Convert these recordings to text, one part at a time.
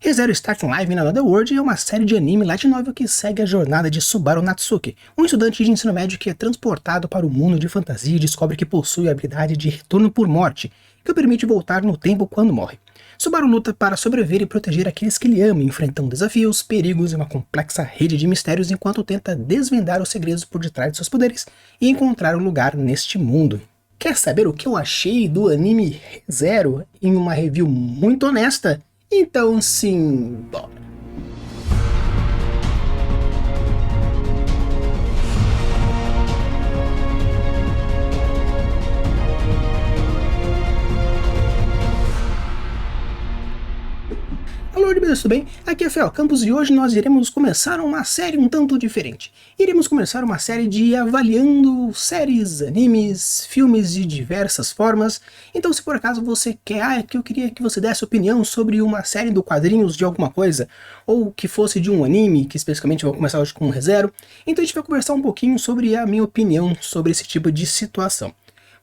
ReZero Starting Live in Another World é uma série de anime light novel que segue a jornada de Subaru Natsuki, um estudante de ensino médio que é transportado para o mundo de fantasia e descobre que possui a habilidade de retorno por morte, que o permite voltar no tempo quando morre. Subaru luta para sobreviver e proteger aqueles que ele ama, enfrentando desafios, perigos e uma complexa rede de mistérios enquanto tenta desvendar os segredos por detrás de seus poderes e encontrar um lugar neste mundo. Quer saber o que eu achei do anime ReZero em uma review muito honesta? Então sim, bora! Alô, beleza, tudo bem? Aqui é Fel Campos e hoje nós iremos começar uma série um tanto diferente. Iremos começar uma série de avaliando séries, animes, filmes de diversas formas. Então se por acaso você quer, que eu queria que você desse opinião sobre uma série do quadrinhos de alguma coisa, ou que fosse de um anime, que especificamente eu vou começar hoje com ReZero, então a gente vai conversar um pouquinho sobre a minha opinião sobre esse tipo de situação.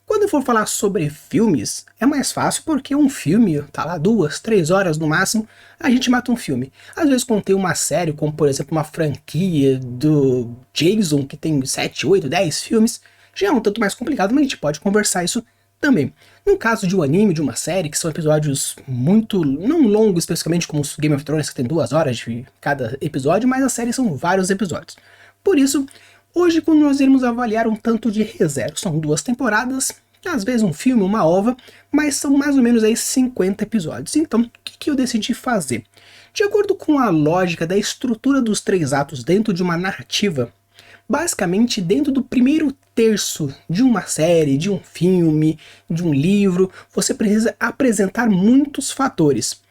Quando eu for falar sobre filmes, é mais fácil porque um filme, tá lá 2, 3 horas no máximo, a gente mata um filme. Às vezes quando tem uma série, como por exemplo uma franquia do Jason, que tem 7, 8, 10 filmes, já é um tanto mais complicado, mas a gente pode conversar isso também. No caso de um anime, de uma série, que são episódios muito, não longos especificamente como o Game of Thrones, que tem 2 horas de cada episódio, mas as séries são vários episódios. Por isso, hoje, quando nós iremos avaliar um tanto de ReZero, são 2 temporadas, às vezes um filme, uma ova, mas são mais ou menos aí 50 episódios. Então, o que eu decidi fazer? De acordo com a lógica da estrutura dos 3 atos dentro de uma narrativa, basicamente dentro do primeiro terço de uma série, de um filme, de um livro, você precisa apresentar muitos fatores.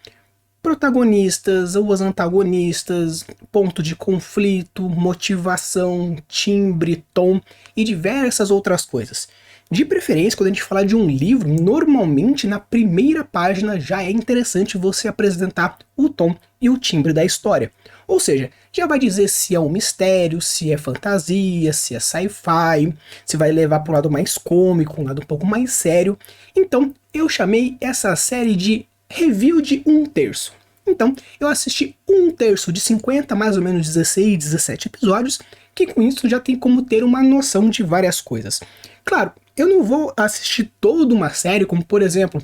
Protagonistas, ou os antagonistas, ponto de conflito, motivação, timbre, tom e diversas outras coisas. De preferência, quando a gente falar de um livro, normalmente na primeira página já é interessante você apresentar o tom e o timbre da história. Ou seja, já vai dizer se é um mistério, se é fantasia, se é sci-fi, se vai levar para um lado mais cômico, um lado um pouco mais sério. Então, eu chamei essa série de review de 1/3. Então, eu assisti 1/3 de 50, mais ou menos 16, 17 episódios, que com isso já tem como ter uma noção de várias coisas. Claro, eu não vou assistir toda uma série, como por exemplo,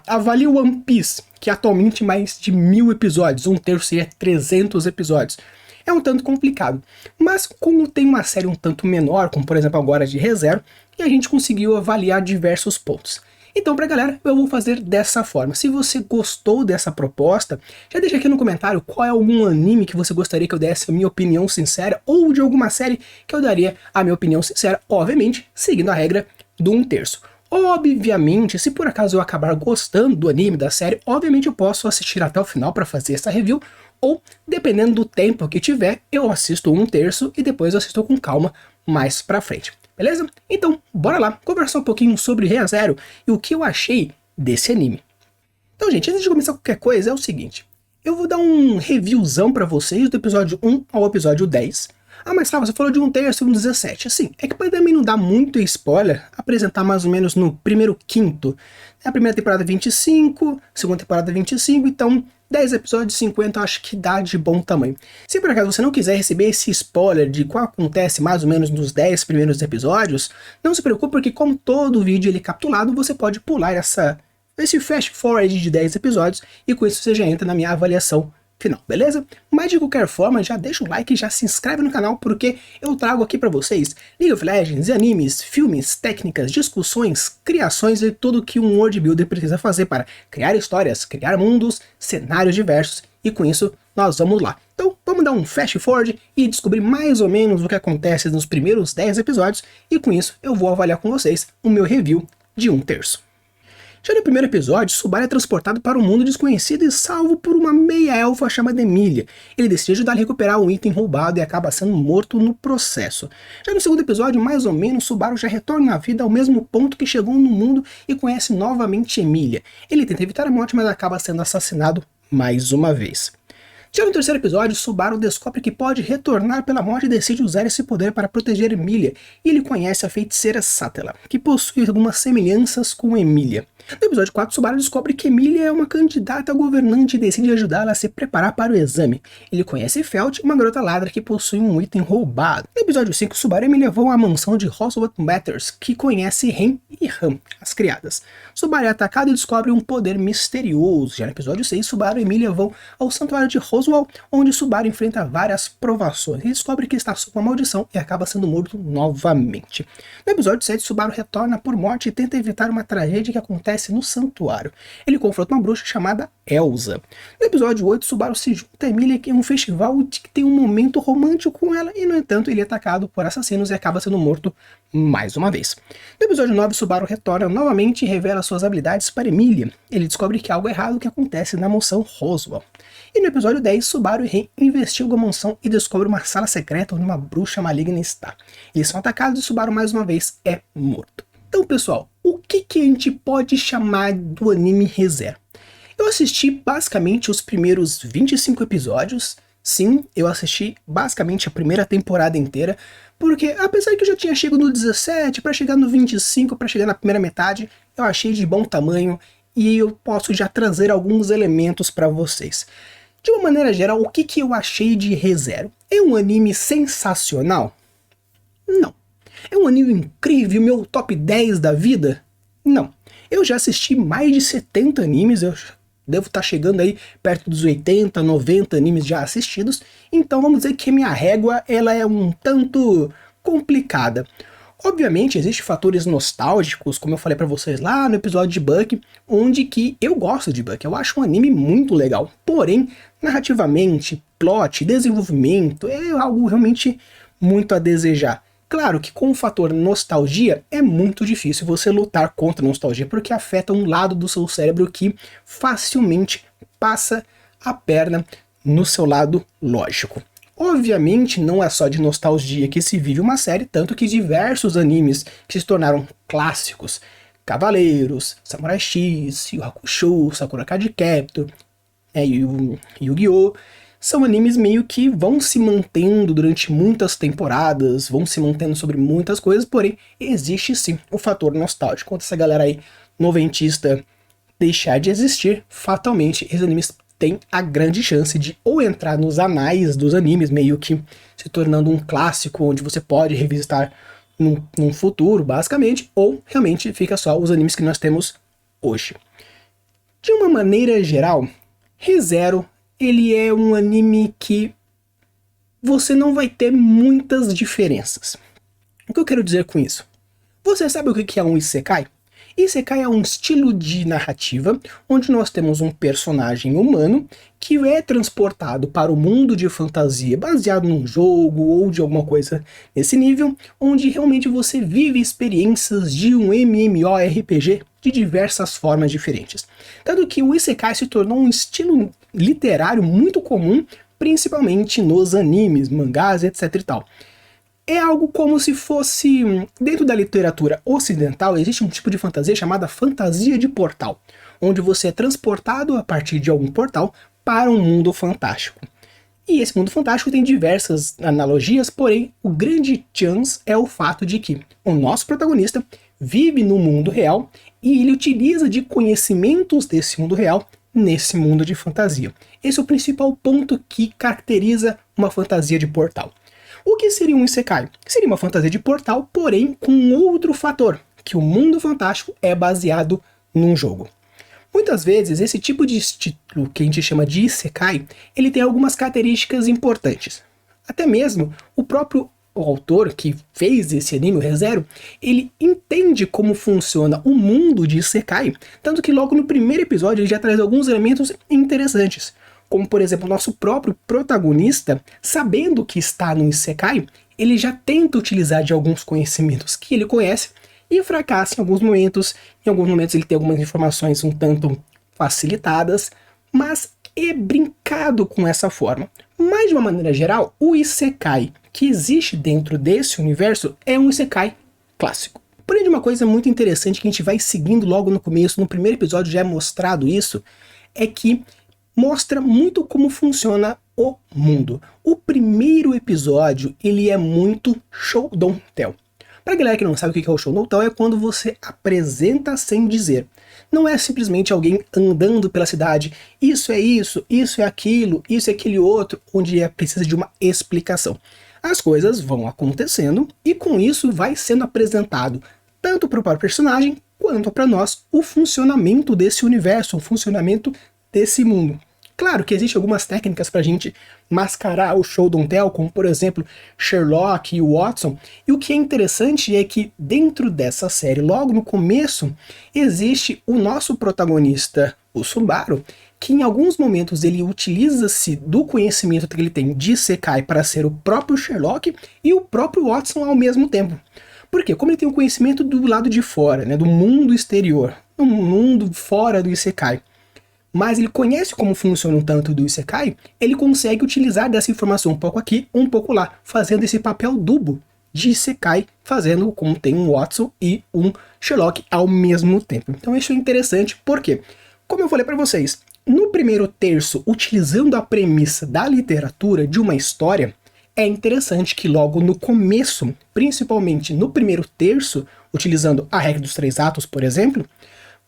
avalie One Piece, que atualmente mais de 1000 episódios, 1/3 seria 300 episódios. É um tanto complicado, mas como tem uma série um tanto menor, como por exemplo agora de ReZero, e a gente conseguiu avaliar diversos pontos. Então, pra galera, eu vou fazer dessa forma. Se você gostou dessa proposta, já deixa aqui no comentário qual é algum anime que você gostaria que eu desse a minha opinião sincera, ou de alguma série que eu daria a minha opinião sincera, obviamente, seguindo a regra do 1/3. Obviamente, se por acaso eu acabar gostando do anime, da série, obviamente eu posso assistir até o final para fazer essa review, ou, dependendo do tempo que tiver, eu assisto 1/3 e depois eu assisto com calma mais pra frente. Beleza? Então, bora lá conversar um pouquinho sobre ReZero e o que eu achei desse anime. Então, gente, antes de começar qualquer coisa, é o seguinte. Eu vou dar um reviewzão pra vocês do episódio 1 ao episódio 10. Mas tá, você falou de 1/3 e 1/17. Assim, é que pra também não dar muito spoiler, apresentar mais ou menos no primeiro quinto. A primeira temporada 25, segunda temporada 25, então 10 episódios, 50 eu acho que dá de bom tamanho. Se por acaso você não quiser receber esse spoiler de qual acontece mais ou menos nos 10 primeiros episódios, não se preocupe porque como todo vídeo ele é capitulado, você pode pular esse fast forward de 10 episódios e com isso você já entra na minha avaliação final, beleza? Mas de qualquer forma, já deixa o like e já se inscreve no canal porque eu trago aqui pra vocês League of Legends, animes, filmes, técnicas, discussões, criações e tudo que um world builder precisa fazer para criar histórias, criar mundos, cenários diversos e com isso nós vamos lá. Então vamos dar um fast forward e descobrir mais ou menos o que acontece nos primeiros 10 episódios e com isso eu vou avaliar com vocês o meu review de 1/3. Já no primeiro episódio, Subaru é transportado para um mundo desconhecido e salvo por uma meia-elfa chamada Emília. Ele decide ajudar a recuperar um item roubado e acaba sendo morto no processo. Já no segundo episódio, mais ou menos, Subaru já retorna à vida ao mesmo ponto que chegou no mundo e conhece novamente Emília. Ele tenta evitar a morte, mas acaba sendo assassinado mais uma vez. Já no terceiro episódio, Subaru descobre que pode retornar pela morte e decide usar esse poder para proteger Emilia, e ele conhece a feiticeira Satella, que possui algumas semelhanças com Emilia. No episódio 4, Subaru descobre que Emilia é uma candidata a governante e decide ajudá-la a se preparar para o exame. Ele conhece Felt, uma garota ladra que possui um item roubado. No episódio 5, Subaru e Emilia vão à mansão de Roswell Matters, que conhece Ren e Ram, as criadas. Subaru é atacado e descobre um poder misterioso. Já no episódio 6, Subaru e Emilia vão ao santuário de Roswell, onde Subaru enfrenta várias provações e descobre que está sob uma maldição e acaba sendo morto novamente. No episódio 7, Subaru retorna por morte e tenta evitar uma tragédia que acontece no santuário. Ele confronta uma bruxa chamada Elsa. No episódio 8, Subaru se junta a Emilia em um festival que tem um momento romântico com ela e, no entanto, ele é atacado por assassinos e acaba sendo morto mais uma vez. No episódio 9, Subaru retorna novamente e revela suas habilidades para Emilia. Ele descobre que há algo errado que acontece na mansão Roswell. E no episódio 10, Subaru e Ren investigam a mansão e descobrem uma sala secreta onde uma bruxa maligna está. Eles são atacados e Subaru mais uma vez é morto. Então, pessoal, o que a gente pode chamar do anime ReZero? Eu assisti basicamente os primeiros 25 episódios. Sim, eu assisti basicamente a primeira temporada inteira, porque apesar que eu já tinha chegado no 17, para chegar no 25, para chegar na primeira metade, eu achei de bom tamanho e eu posso já trazer alguns elementos para vocês. De uma maneira geral, o que eu achei de ReZero? É um anime sensacional? Não. É um anime incrível, meu top 10 da vida? Não. Eu já assisti mais de 70 animes, eu devo estar chegando aí perto dos 80, 90 animes já assistidos, então vamos dizer que minha régua ela é um tanto complicada. Obviamente existem fatores nostálgicos, como eu falei pra vocês lá no episódio de Buck, onde que eu gosto de Buck, eu acho um anime muito legal, porém, narrativamente, plot, desenvolvimento, é algo realmente muito a desejar. Claro que com o fator nostalgia é muito difícil você lutar contra a nostalgia, porque afeta um lado do seu cérebro que facilmente passa a perna no seu lado lógico. Obviamente não é só de nostalgia que se vive uma série, tanto que diversos animes que se tornaram clássicos, Cavaleiros, Samurai X, Yu Hakusho, Sakura Card Captor, Yu-Gi-Oh! São animes meio que vão se mantendo durante muitas temporadas, vão se mantendo sobre muitas coisas, porém existe sim o fator nostálgico. Quando essa galera aí noventista deixar de existir, fatalmente esses animes têm a grande chance de ou entrar nos anais dos animes, meio que se tornando um clássico onde você pode revisitar num futuro, basicamente, ou realmente fica só os animes que nós temos hoje. De uma maneira geral, ReZero ele é um anime que você não vai ter muitas diferenças. O que eu quero dizer com isso? Você sabe o que é um Isekai? Isekai é um estilo de narrativa onde nós temos um personagem humano que é transportado para o mundo de fantasia baseado num jogo ou de alguma coisa nesse nível, onde realmente você vive experiências de um MMORPG de diversas formas diferentes. Tanto que o Isekai se tornou um estilo literário muito comum, principalmente nos animes, mangás, etc e tal. É algo como se fosse, dentro da literatura ocidental, existe um tipo de fantasia chamada fantasia de portal, onde você é transportado a partir de algum portal para um mundo fantástico. E esse mundo fantástico tem diversas analogias, porém o grande chance é o fato de que o nosso protagonista vive no mundo real e ele utiliza de conhecimentos desse mundo real nesse mundo de fantasia. Esse é o principal ponto que caracteriza uma fantasia de portal. O que seria um Isekai? Seria uma fantasia de portal, porém com outro fator, que o mundo fantástico é baseado num jogo. Muitas vezes esse tipo de título que a gente chama de Isekai, ele tem algumas características importantes. Até mesmo o próprio autor que fez esse anime, o ReZero, ele entende como funciona o mundo de Isekai, tanto que logo no primeiro episódio ele já traz alguns elementos interessantes. Como, por exemplo, o nosso próprio protagonista, sabendo que está no Isekai, ele já tenta utilizar de alguns conhecimentos que ele conhece e fracassa em alguns momentos. Em alguns momentos ele tem algumas informações um tanto facilitadas, mas é brincado com essa forma. Mas, de uma maneira geral, o Isekai que existe dentro desse universo é um Isekai clássico. Porém, de uma coisa muito interessante que a gente vai seguindo logo no começo, no primeiro episódio já é mostrado isso, é que mostra muito como funciona o mundo. O primeiro episódio, ele é muito show don't tell. Pra galera que não sabe o que é o show don't tell, é quando você apresenta sem dizer. Não é simplesmente alguém andando pela cidade, isso é aquilo, isso é aquele outro, onde precisa de uma explicação. As coisas vão acontecendo e com isso vai sendo apresentado tanto para o próprio personagem quanto para nós o funcionamento desse universo, o funcionamento desse mundo. Claro que existem algumas técnicas para a gente mascarar o show don't tell, como por exemplo Sherlock e Watson, e o que é interessante é que dentro dessa série, logo no começo, existe o nosso protagonista, o Subaru, que em alguns momentos ele utiliza-se do conhecimento que ele tem de Isekai para ser o próprio Sherlock e o próprio Watson ao mesmo tempo. Por quê? Como ele tem o conhecimento do lado de fora, né, do mundo exterior, do mundo fora do Isekai, mas ele conhece como funciona um tanto do Isekai, ele consegue utilizar dessa informação um pouco aqui, um pouco lá, fazendo esse papel duplo de Isekai, fazendo como tem um Watson e um Sherlock ao mesmo tempo. Então isso é interessante, porque, como eu falei para vocês, no primeiro terço, utilizando a premissa da literatura de uma história, é interessante que logo no começo, principalmente no primeiro terço, utilizando a regra dos 3 atos, por exemplo,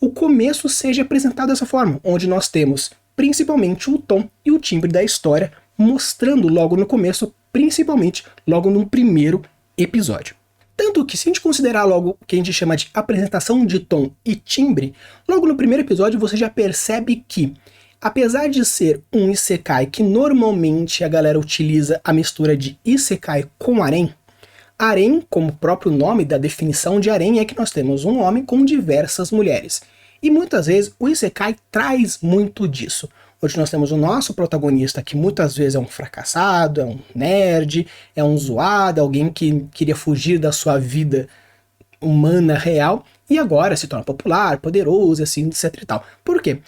o começo seja apresentado dessa forma, onde nós temos principalmente o tom e o timbre da história, mostrando logo no começo, principalmente logo no primeiro episódio. Tanto que, se a gente considerar logo o que a gente chama de apresentação de tom e timbre, logo no primeiro episódio você já percebe que, apesar de ser um Isekai que normalmente a galera utiliza a mistura de Isekai com harem, harem, como o próprio nome da definição de harem, é que nós temos um homem com diversas mulheres. E muitas vezes o Isekai traz muito disso. Hoje nós temos o nosso protagonista, que muitas vezes é um fracassado, é um nerd, é um zoado, alguém que queria fugir da sua vida humana real, e agora se torna popular, poderoso, assim, etc e tal. Por quê?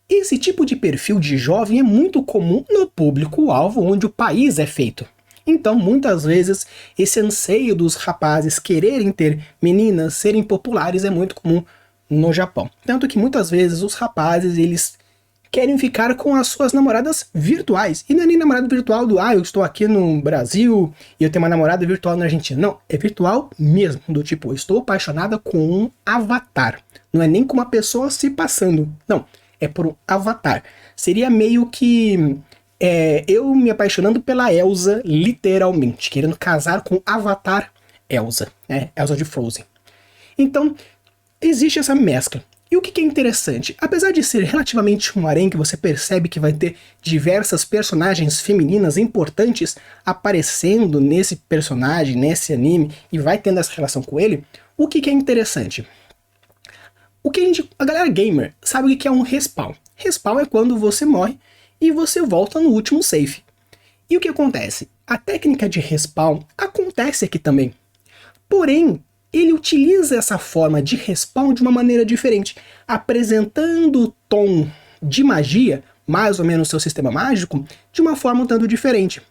Esse tipo de perfil de jovem é muito comum no público-alvo onde o país é feito. Então, muitas vezes, esse anseio dos rapazes quererem ter meninas, serem populares, é muito comum no Japão. Tanto que muitas vezes os rapazes, eles querem ficar com as suas namoradas virtuais. E não é nem namorada virtual do, eu estou aqui no Brasil e eu tenho uma namorada virtual na Argentina. Não, é virtual mesmo, do tipo, eu estou apaixonada com um avatar. Não é nem com uma pessoa se passando, não, é por um avatar. Seria meio que... eu me apaixonando pela Elsa, literalmente, querendo casar com o Avatar Elsa, né? Elsa de Frozen. Então, existe essa mescla. E o que é interessante? Apesar de ser relativamente um harém que você percebe que vai ter diversas personagens femininas importantes aparecendo nesse personagem, nesse anime, e vai tendo essa relação com ele, o que é interessante? O que a galera gamer sabe o que é um respawn. Respawn é quando você morre e você volta no último save. E o que acontece? A técnica de respawn acontece aqui também. Porém, ele utiliza essa forma de respawn de uma maneira diferente, apresentando o tom de magia, mais ou menos seu sistema mágico, de uma forma um tanto diferente.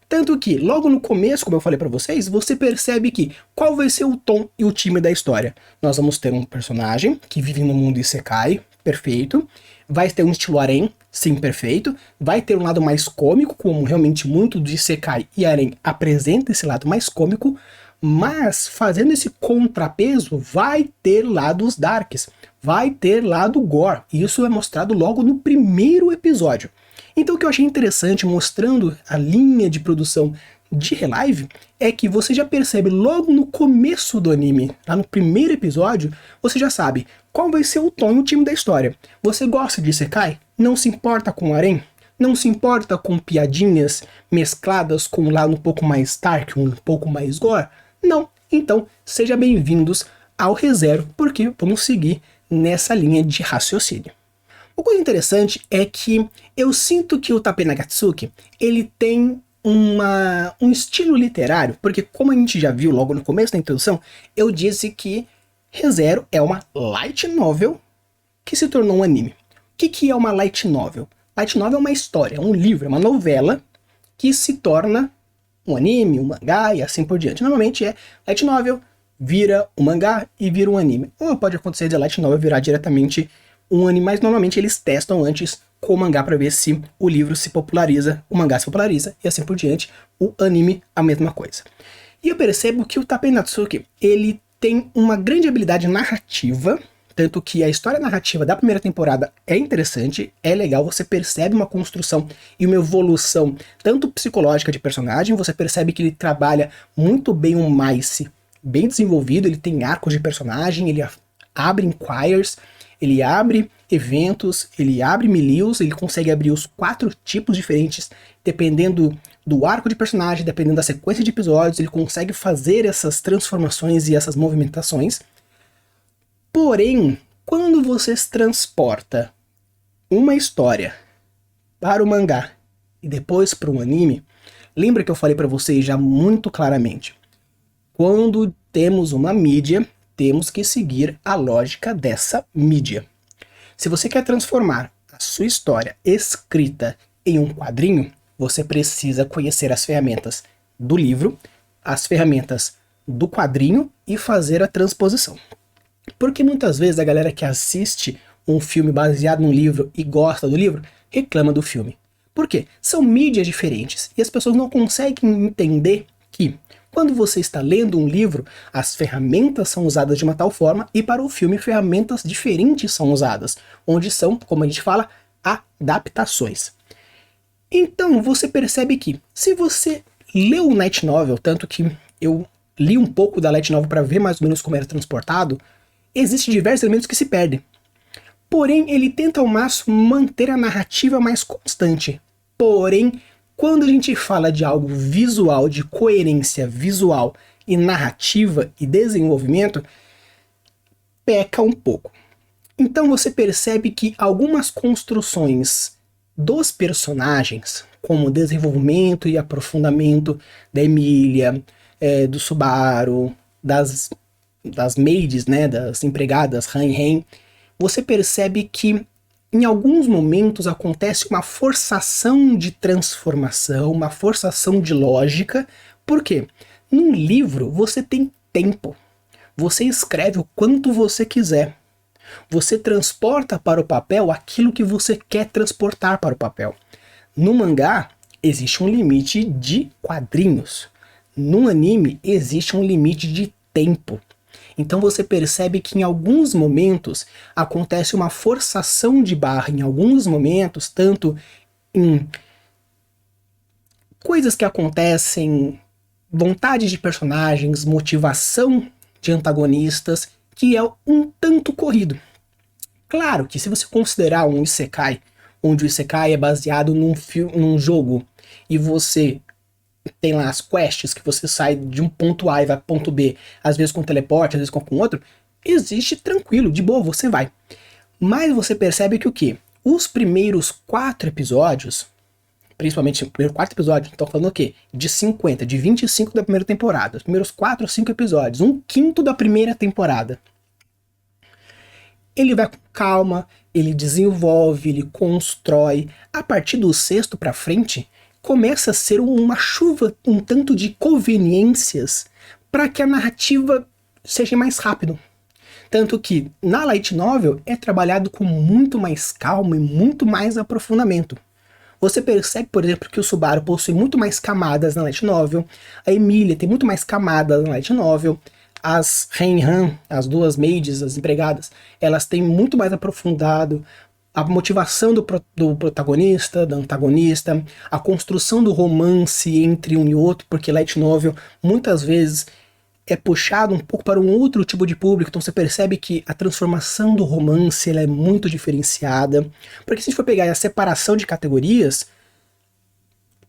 Tanto que, logo no começo, como eu falei pra vocês, você percebe que qual vai ser o tom e o time da história. Nós vamos ter um personagem que vive no mundo Isekai, perfeito. Vai ter um estilo harém, sim, perfeito. Vai ter um lado mais cômico, como realmente muito de Isekai e harém apresenta esse lado mais cômico, mas fazendo esse contrapeso, vai ter lados darks, vai ter lado gore. E isso é mostrado logo no primeiro episódio. Então o que eu achei interessante, mostrando a linha de produção de Relive, é que você já percebe logo no começo do anime, lá no primeiro episódio, você já sabe qual vai ser o tom e o time da história. Você gosta de Isekai? Não se importa com o harém? Não se importa com piadinhas mescladas com um lado um pouco mais dark, um pouco mais gore? Não. Então, sejam bem-vindos ao ReZero, porque vamos seguir nessa linha de raciocínio. Uma coisa interessante é que eu sinto que o Tappei Nagatsuki, ele tem um estilo literário, porque como a gente já viu logo no começo da introdução, eu disse que ReZero é uma light novel que se tornou um anime. O que é uma light novel? Light novel é uma história, um livro, uma novela que se torna um anime, um mangá e assim por diante. Normalmente é light novel, vira um mangá e vira um anime. Ou pode acontecer de light novel virar diretamente um anime, mas normalmente eles testam antes com o mangá para ver se o livro se populariza, o mangá se populariza e assim por diante. O anime, a mesma coisa. E eu percebo que o Takei Natsuki, ele tem uma grande habilidade narrativa, tanto que a história narrativa da primeira temporada é interessante, é legal, você percebe uma construção e uma evolução, tanto psicológica de personagem, você percebe que ele trabalha muito bem o Mice, bem desenvolvido, ele tem arcos de personagem, ele abre inquires, ele abre eventos, ele abre milius, ele consegue abrir os 4 tipos diferentes, dependendo do arco de personagem, dependendo da sequência de episódios, ele consegue fazer essas transformações e essas movimentações. Porém, quando você transporta uma história para o mangá e depois para o anime, lembra que eu falei para vocês já muito claramente, quando temos uma mídia, temos que seguir a lógica dessa mídia. Se você quer transformar a sua história escrita em um quadrinho, você precisa conhecer as ferramentas do livro, as ferramentas do quadrinho e fazer a transposição. Porque muitas vezes a galera que assiste um filme baseado num livro e gosta do livro, reclama do filme. Por quê? São mídias diferentes e as pessoas não conseguem entender que quando você está lendo um livro, as ferramentas são usadas de uma tal forma e para o filme ferramentas diferentes são usadas, onde são, como a gente fala, adaptações. Então você percebe que se você leu o Light Novel, tanto que eu li um pouco da Light Novel para ver mais ou menos como era transportado, existem diversos elementos que se perdem. Porém, ele tenta ao máximo manter a narrativa mais constante. Porém, quando a gente fala de algo visual, de coerência visual e narrativa e desenvolvimento, peca um pouco. Então você percebe que algumas construções dos personagens, como o desenvolvimento e aprofundamento da Emília, do Subaru, das maids, né, das empregadas, Ren, você percebe que em alguns momentos acontece uma forçação de transformação, uma forçação de lógica. Por quê? Num livro você tem tempo. Você escreve o quanto você quiser. Você transporta para o papel aquilo que você quer transportar para o papel. No mangá existe um limite de quadrinhos. No anime existe um limite de tempo. Então você percebe que em alguns momentos acontece uma forçação de barra, em alguns momentos, tanto em coisas que acontecem, vontade de personagens, motivação de antagonistas, que é um tanto corrido. Claro que se você considerar um Isekai, onde o Isekai é baseado num jogo, e você tem lá as quests que você sai de um ponto A e vai para ponto B, às vezes com teleporte, às vezes com outro, existe tranquilo, de boa, você vai. Mas você percebe que o quê? Os primeiros 4 episódios, principalmente o primeiro 4 episódios, estão falando o quê? De 50, de 25 da primeira temporada. Os primeiros 4 ou 5 episódios, 1/5 da primeira temporada. Ele vai com calma, ele desenvolve, ele constrói. A partir do 6º para frente, começa a ser uma chuva um tanto de conveniências para que a narrativa seja mais rápido. Tanto que na Light Novel é trabalhado com muito mais calma e muito mais aprofundamento. Você percebe, por exemplo, que o Subaru possui muito mais camadas na Light Novel, a Emília tem muito mais camadas na Light Novel, as Ren, as duas maids, as empregadas, elas têm muito mais aprofundado a motivação do protagonista, da antagonista, a construção do romance entre um e outro, porque Light Novel muitas vezes é puxado um pouco para um outro tipo de público, então você percebe que a transformação do romance ela é muito diferenciada, porque se a gente for pegar a separação de categorias,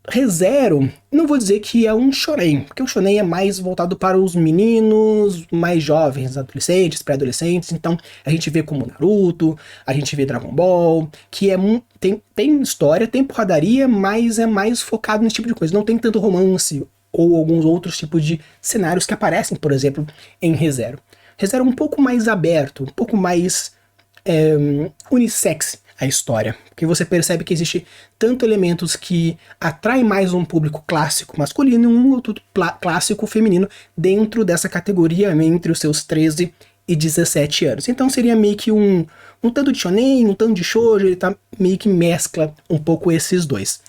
Re:Zero, não vou dizer que é um shonen, porque o shonen é mais voltado para os meninos mais jovens, adolescentes, pré-adolescentes, então a gente vê como Naruto, a gente vê Dragon Ball, que tem história, tem porradaria, mas é mais focado nesse tipo de coisa, não tem tanto romance ou alguns outros tipos de cenários que aparecem, por exemplo, em Re:Zero. Re:Zero é um pouco mais aberto, um pouco mais unissex a história, porque você percebe que existe tanto elementos que atraem mais um público clássico masculino e um outro clássico feminino dentro dessa categoria entre os seus 13 e 17 anos. Então seria meio que um tanto de shonen, um tanto de shoujo, ele tá meio que mescla um pouco esses dois.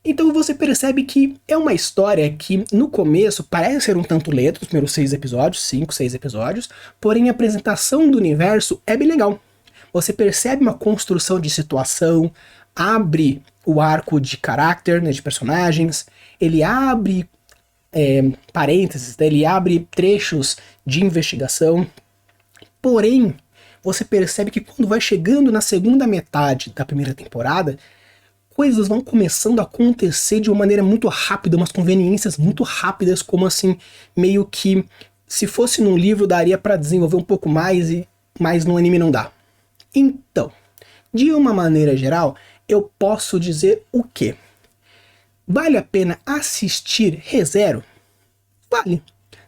Então você percebe que é uma história que no começo parece ser um tanto lenta, os primeiros 6 episódios, 5, 6 episódios, porém a apresentação do universo é bem legal. Você percebe uma construção de situação, abre o arco de caráter, né, de personagens, ele abre parênteses, né, ele abre trechos de investigação, porém você percebe que quando vai chegando na segunda metade da primeira temporada, coisas vão começando a acontecer de uma maneira muito rápida, umas conveniências muito rápidas, como assim, meio que se fosse num livro daria para desenvolver um pouco mais, mas no anime não dá. Então, de uma maneira geral, eu posso dizer o quê? Vale a pena assistir Re:Zero? Vale.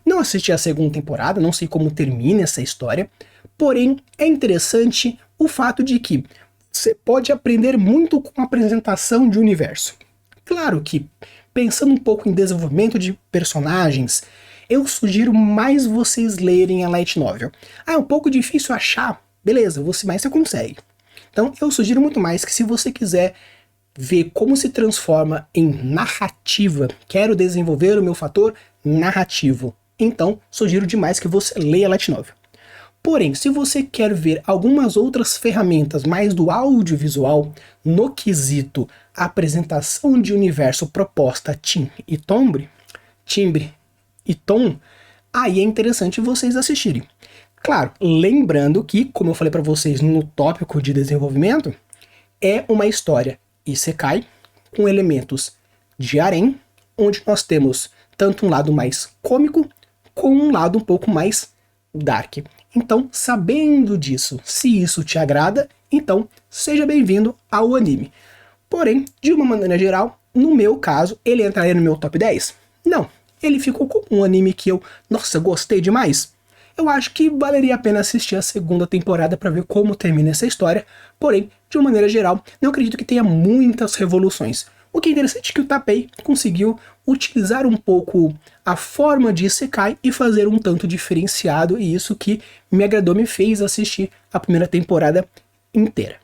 Não assisti a segunda temporada, não sei como termina essa história, porém é interessante o fato de que você pode aprender muito com a apresentação de universo. Claro que, pensando um pouco em desenvolvimento de personagens, eu sugiro mais vocês lerem a Light Novel. Ah, é um pouco difícil achar, beleza, mas você consegue. Então eu sugiro muito mais que se você quiser ver como se transforma em narrativa, quero desenvolver o meu fator narrativo, então sugiro demais que você leia a Light Novel. Porém, se você quer ver algumas outras ferramentas mais do audiovisual no quesito apresentação de universo proposta timbre e tom, aí é interessante vocês assistirem. Claro, lembrando que, como eu falei para vocês no tópico de desenvolvimento, é uma história isekai com elementos de harem, onde nós temos tanto um lado mais cômico como um lado um pouco mais dark. Então, sabendo disso, se isso te agrada, então seja bem-vindo ao anime. Porém, de uma maneira geral, no meu caso, ele entraria no meu top 10? Não, ele ficou como um anime que eu, nossa, gostei demais. Eu acho que valeria a pena assistir a segunda temporada para ver como termina essa história, porém, de uma maneira geral, não acredito que tenha muitas revoluções. O que é interessante é que o Tappei conseguiu utilizar um pouco a forma de Isekai e fazer um tanto diferenciado, e isso que me agradou, me fez assistir a primeira temporada inteira.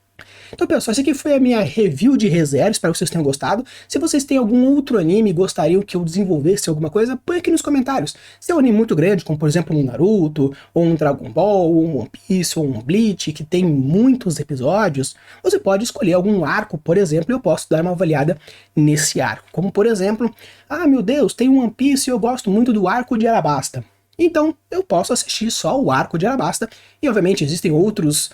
Então pessoal, essa aqui foi a minha review de Re:Zero, espero que vocês tenham gostado. Se vocês têm algum outro anime e gostariam que eu desenvolvesse alguma coisa, põe aqui nos comentários. Se é um anime muito grande, como por exemplo um Naruto, ou um Dragon Ball, ou um One Piece, ou um Bleach, que tem muitos episódios, você pode escolher algum arco, por exemplo, e eu posso dar uma avaliada nesse arco. Como por exemplo, ah meu Deus, tem um One Piece e eu gosto muito do arco de Alabasta. Então eu posso assistir só o arco de Alabasta, e obviamente existem outros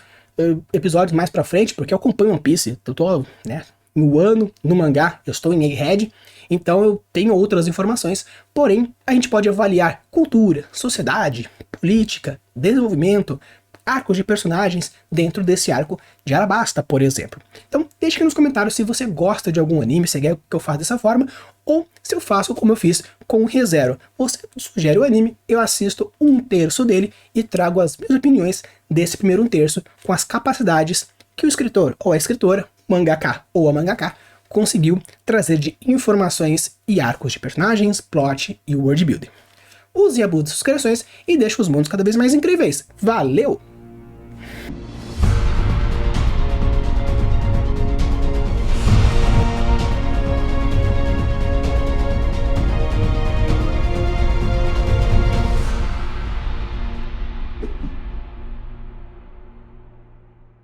episódios mais pra frente, porque eu acompanho One Piece, eu tô, né, no ano, no mangá, eu estou em Egghead, então eu tenho outras informações, porém, a gente pode avaliar cultura, sociedade, política, desenvolvimento, arcos de personagens dentro desse arco de Alabasta, por exemplo. Então, deixe aqui nos comentários se você gosta de algum anime, se quer que eu faça dessa forma, ou se eu faço como eu fiz com o Re:Zero. Você sugere o anime, eu assisto 1/3 dele e trago as minhas opiniões desse primeiro 1/3 com as capacidades que o escritor ou a escritora, mangaka ou a mangaka, conseguiu trazer de informações e arcos de personagens, plot e world building. Use e abuse suas criações e deixe os mundos cada vez mais incríveis. Valeu!